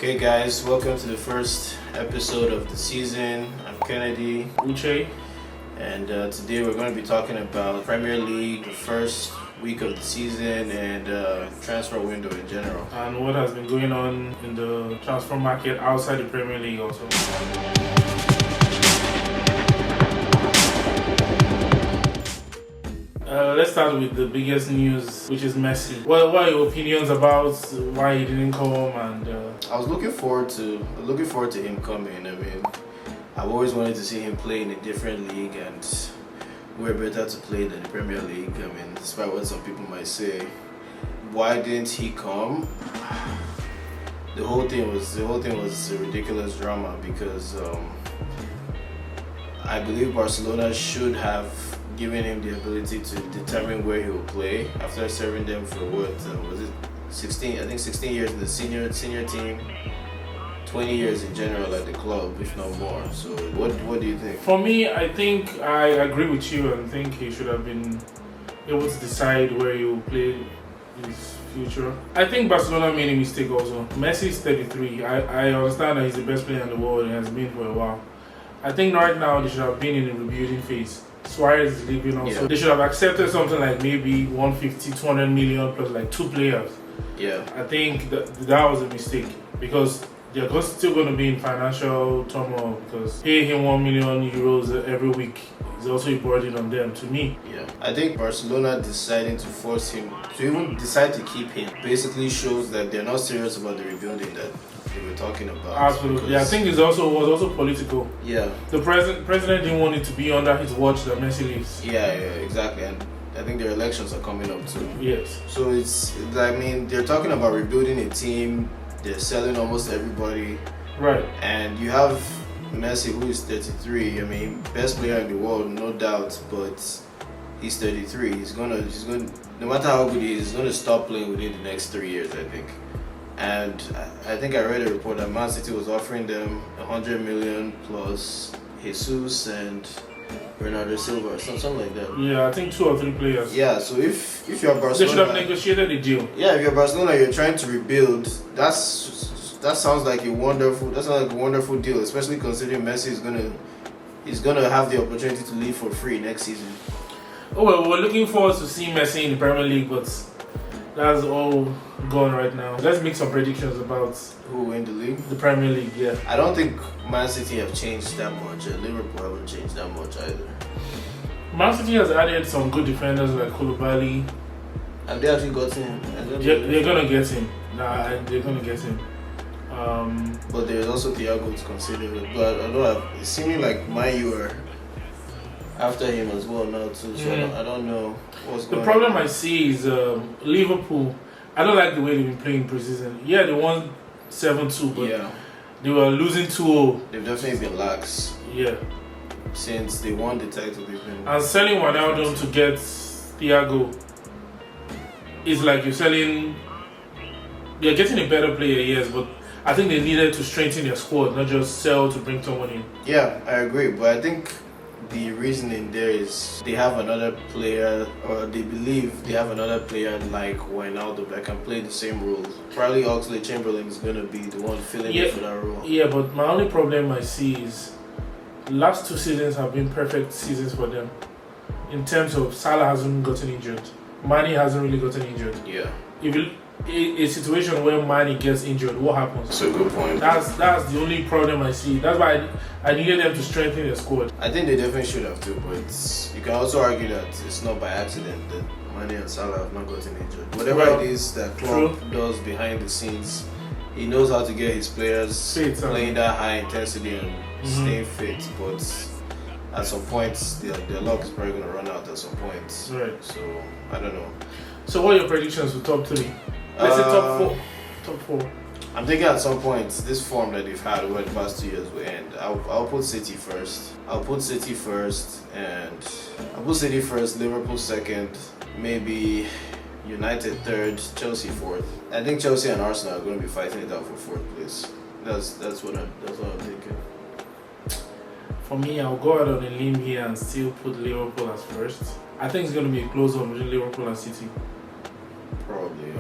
Okay, guys, welcome to the first episode of the season. I'm Kennedy Uche. and today we're going to be talking about Premier League, the first week of the season, and transfer window in general. And what has been going on in the transfer market outside the Premier League also. Let's start with the biggest news, which is Messi. What are your opinions about why he didn't come? And I was looking forward to him coming. I mean, I've always wanted to see him play in a different league, and we're better to play than the Premier League. I mean, despite what some people might say, why didn't he come? The whole thing was a ridiculous drama because I believe Barcelona should have given him the ability to determine where he will play after serving them for what was it 16? I think 16 years in the senior team, 20 years in general at the club, if not more. So what do you think? for me, I think I agree with you and think he should have been able to decide where he will play his future. I think Barcelona made a mistake also. Messi is 33. I understand that he's the best player in the world and has been for a while. I think right now they should have been in a rebuilding phase. Suarez is leaving also. Yeah. They should have accepted something like maybe 150, 200 million plus like two players. Yeah, I think that was a mistake because they're still going to be in financial turmoil because paying him 1 million euros every week is also a burden on them, to me. yeah. I think Barcelona deciding to force him to even decide to keep him basically shows that they're not serious about the rebuilding that they were talking about. Absolutely. I think it was also political. Yeah, The president didn't want it to be under his watch that Messi leaves. yeah, exactly. And I think their elections are coming up too. Yes. So I mean, they're talking about rebuilding a team. They're selling almost everybody, Right. and you have Messi, who is 33. I mean, best player in the world, no doubt. But he's 33. He's gonna. No matter how good he is, he's gonna stop playing within the next 3 years, I think. And I think I read a report that Man City was offering them 100 million plus Jesus and Bernardo Silva, something like that. Yeah, I think 2 or 3 players. Yeah. So if you're Barcelona, They should have negotiated a deal. yeah, if you're Barcelona, you're trying to rebuild. That sounds like a wonderful deal, especially considering Messi is gonna have the opportunity to leave for free next season. Oh well, we're looking forward to seeing Messi in the Premier League, but that's all gone right now. Let's make some predictions about Who will win the league? the Premier League. Yeah. I don't think Man City have changed that much, and Liverpool haven't changed that much either. Man City has added some good defenders like Koulibaly. Have they actually got him? They're gonna get him. They're gonna get him. But there's also Thiago to consider. But although it's seeming like you are after him as well now too. So I don't know what's The going problem on. I see is Liverpool. I don't like the way they've been playing preseason. Yeah, they won 7-2, but Yeah, they were losing 2-0. they've definitely been lax Yeah. since they won the title. They've been And selling Ronaldo to get Thiago is like you're getting a better player, yes, but I think they needed to strengthen their squad, not just sell to bring someone in. Yeah, I agree, but I think the reasoning there is they have another player, or they believe they have another player like Wijnaldum that can play the same role. Probably Oxlade-Chamberlain is going to be the one filling in for that role. Yeah, but my only problem I see is last 2 seasons have been perfect seasons for them. In terms of Salah hasn't gotten injured, Mane hasn't really gotten injured. Yeah, If you a situation where Mane gets injured, what happens? that's a good point. That's the only problem I see. That's why I needed them to strengthen their squad. I think they definitely should have too, but you can also argue that it's not by accident that Mane and Salah have not gotten injured. Whatever Well, it is that Klopp does behind the scenes, he knows how to get his players Fit, playing that high intensity and staying fit. But at some point, their luck is probably going to run out at some point. Right. So I don't know. So what are your predictions for top 3? Let's say top 4. Top 4. I'm thinking at some point this form that they've had over the past 2 years will end. I'll put City first. Liverpool second, maybe United third, Chelsea fourth. I think Chelsea and Arsenal are going to be fighting it out for 4th place. That's what I'm thinking. For me, I'll go out on a limb here and still put Liverpool as first. I think it's going to be a close one between Liverpool and City. Probably.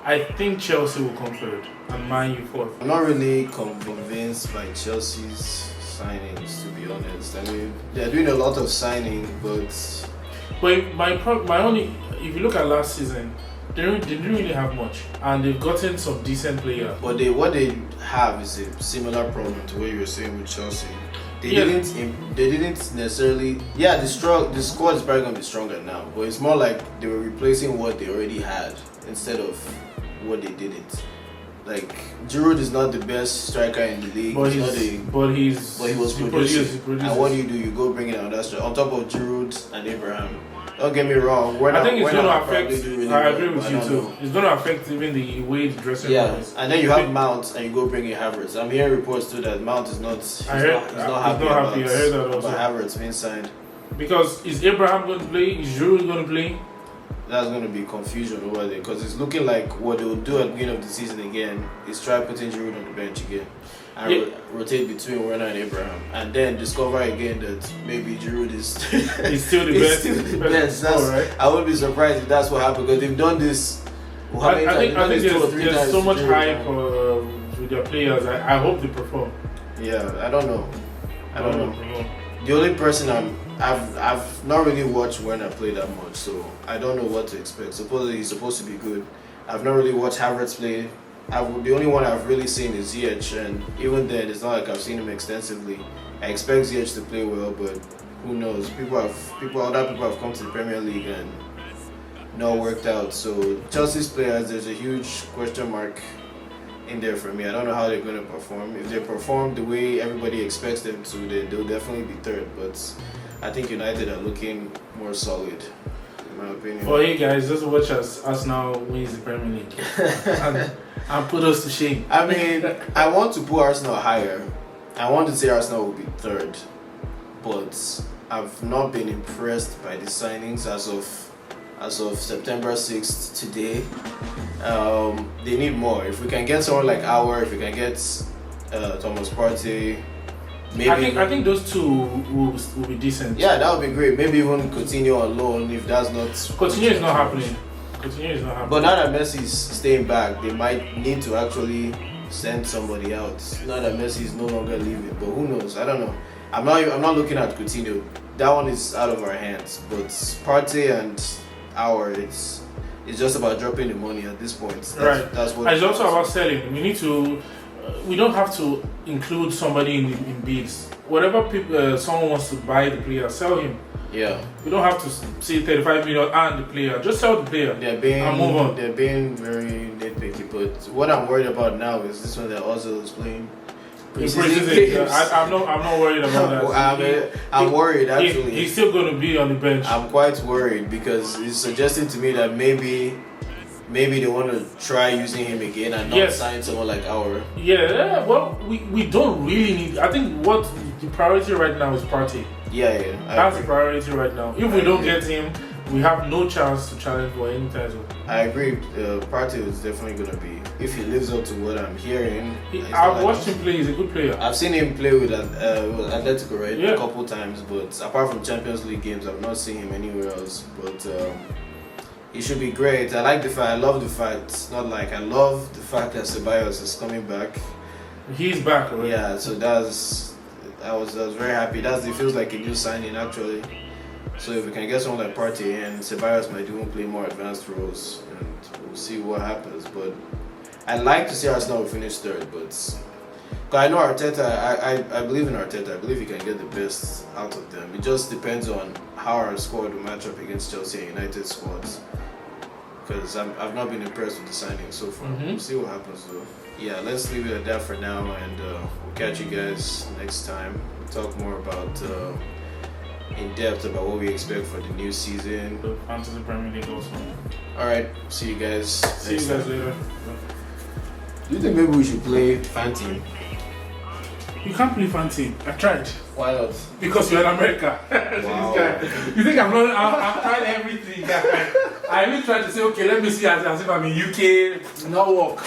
I think Chelsea will come third and Man U fourth. I'm not really convinced by Chelsea's signings, to be honest. I mean, they're doing a lot of signing, but my only, if you look at last season, they didn't really have much, and they've gotten some decent players. But what they have is a similar problem to what you were saying with Chelsea. They didn't necessarily. Yeah, the squad is probably gonna be stronger now, but it's more like they were replacing what they already had instead of what they didn't. Like Giroud is not the best striker in the league. But he was producing. And what do? You go bring in another striker on top of Giroud and Abraham. Don't get me wrong. I think it's going to affect. Really I agree with you too. It's going to affect even the way the dressing room is. And then you have Mount, and you go bring in Havertz. I'm hearing reports too that Mount is not. He's not happy. I heard that also. But Havertz being signed. Because is Abraham going to play? Is Giroud going to play? That's going to be confusion over there because it's looking like what they'll do at the beginning of the season again is try putting Giroud on the bench again and rotate between Werner and Abraham, and then discover again that maybe Giroud is he's still the best. Still the best. Right? I wouldn't be surprised if that's what happened because they've done this. I think there's so much hype with their players. I hope they perform. Yeah, I don't know. The only person I've not really watched Werner play that much, so I don't know what to expect. Supposedly he's supposed to be good. I've not really watched Havertz play. The only one I've really seen is Ziyech, and even then, it's not like I've seen him extensively. I expect Ziyech to play well, but who knows? Other people have come to the Premier League and not worked out. So Chelsea's players, there's a huge question mark in there for me. I don't know how they're going to perform. If they perform the way everybody expects them to, then they'll definitely be third. But I think United are looking more solid, in my opinion. Well, hey guys, just watch us Arsenal wins the Premier League and put us to shame. I mean, I want to put Arsenal higher. I want to say Arsenal will be third, but I've not been impressed by the signings as of September 6th today. They need more. If we can get someone like if we can get Thomas Partey, maybe I think those two will be decent. Yeah, that would be great. Maybe even Coutinho on loan if that's not. Coutinho is not happening. But now that Messi's staying back, they might need to actually send somebody out. Now that Messi is no longer leaving, but who knows? I don't know. I'm not looking at Coutinho. That one is out of our hands. But Partey and it's just about dropping the money at this point. That's what. It's also about selling. We don't have to include somebody in bids. Whatever someone wants to buy the player, sell him. Yeah. We don't have to say 35 million and the player. Just sell the player. And move on. They're being very nitpicky. But what I'm worried about now is this one that Ozil is playing. I'm not worried about that. I'm worried actually. He's still going to be on the bench. I'm quite worried because it's suggesting to me that maybe they want to try using him again and not sign someone like our. Yeah, well, we don't really need. I think what the priority right now is Partey. Yeah. That's the priority right now. If we don't get him, we have no chance to challenge for any title. I agree. Partey is definitely going to be, if he lives up to what I'm hearing. I've watched him play. He's a good player. I've seen him play with Atletico, right? Yeah. A couple times, but apart from Champions League games, I've not seen him anywhere else. But he should be great. I love the fact. Not like I love the fact that Ceballos is coming back. He's back already. Yeah, so I was very happy. It feels like a new signing actually. So if we can get someone like Partey and Ceballos might even play more advanced roles, and we'll see what happens. But I'd like to see Arsenal finish third, but I know Arteta. I believe in Arteta. I believe he can get the best out of them. It just depends on how our squad will match up against Chelsea and United squads. Because I've not been impressed with the signing so far. We'll see what happens though. Yeah, let's leave it at that for now, and we'll catch you guys next time. We'll talk more about in depth about what we expect for the new season. The Fantasy Premier League also. Alright, see you guys. See you guys later. Do you think maybe we should play Fan Team? You can't play Fan Team. I tried. Why not? Because you're in America. Wow. You think I've tried everything. I even tried to say, okay, let me see as if I'm in UK. Not work.